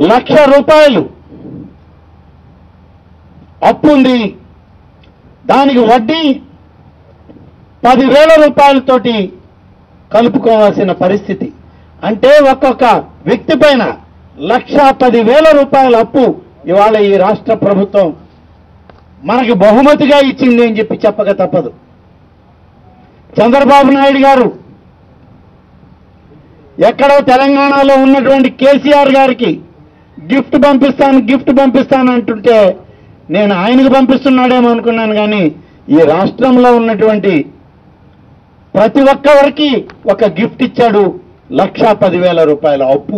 ₹1,00,000 అప్పు ఉంది. దానికి వడ్డీ ₹10,000 కలుపుకోవాల్సిన పరిస్థితి. అంటే ఒక్కొక్క వ్యక్తి పైన ₹1,10,000 అప్పు ఇవాళ ఈ రాష్ట్ర ప్రభుత్వం మనకి బహుమతిగా ఇచ్చింది అని చెప్పి చెప్పక తప్పదు. చంద్రబాబు నాయుడు గారు ఎక్కడో తెలంగాణలో ఉన్నటువంటి కేసీఆర్ గారికి గిఫ్ట్ పంపిస్తాను అంటుంటే నేను ఆయనకు పంపిస్తున్నాడేమో అనుకున్నాను. కానీ ఈ రాష్ట్రంలో ఉన్నటువంటి ప్రతి ఒక్కరికి ఒక గిఫ్ట్ ఇచ్చాడు, ₹1,10,000 అప్పు.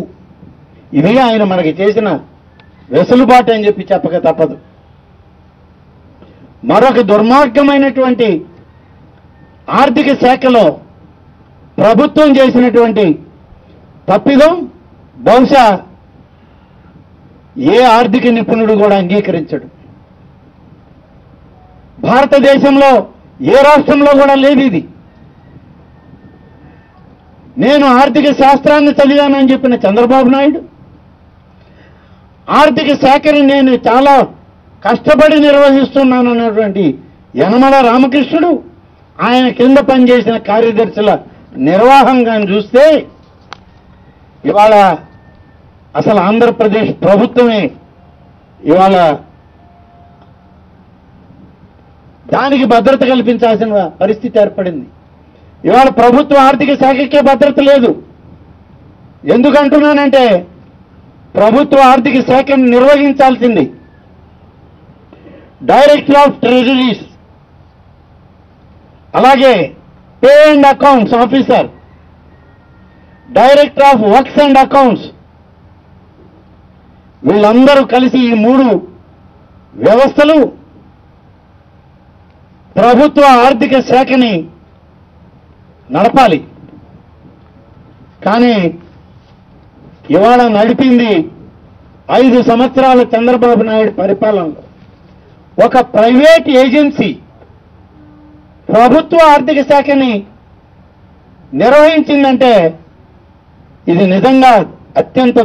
ఇది ఆయన మనకి చేసిన వెసులుబాటు అని చెప్పి చెప్పక తప్పదు. మరొక దుర్మార్గమైనటువంటి ఆర్థిక శాఖలో ప్రభుత్వం చేసినటువంటి తప్పిదం బహుశా ఏ ఆర్థిక నిపుణుడు కూడా అంగీకరించడు. భారతదేశంలో ఏ రాష్ట్రంలో కూడా లేదు ఇది. నేను ఆర్థిక శాస్త్రాన్ని చదివానని చెప్పిన చంద్రబాబు నాయుడు, ఆర్థిక శాఖని నేను చాలా కష్టపడి నిర్వహిస్తున్నానన్నటువంటి యనమల రామకృష్ణుడు, ఆయన కింద పనిచేసిన కార్యదర్శుల నిర్వాహంగా చూస్తే ఇవాళ అసలు ఆంధ్రప్రదేశ్ ప్రభుత్వమే ఇవాళ దానికి భద్రత కల్పించాల్సిన పరిస్థితి ఏర్పడింది. ఇవాళ ప్రభుత్వ ఆర్థిక శాఖకే భద్రత లేదు. ఎందుకంటున్నానంటే ప్రభుత్వ ఆర్థిక శాఖను నిర్వహించాల్సింది డైరెక్టర్ ఆఫ్ ట్రెజరీస్, అలాగే pay and accounts officer, director of works and accounts, వీళ్ళందరూ కలిసి ఈ 3 వ్యవస్థలు ప్రభుత్వ ఆర్థిక శాఖని నడపాలి. కానీ ఇవాళ నడిపింది 5 సంవత్సరాల చంద్రబాబు నాయుడు పరిపాలనలో ఒక ప్రైవేట్ ఏజెన్సీ ప్రభుత్వ ఆర్థిక శాఖని నిర్వహించిందంటే ఇది నిజంగా అత్యంత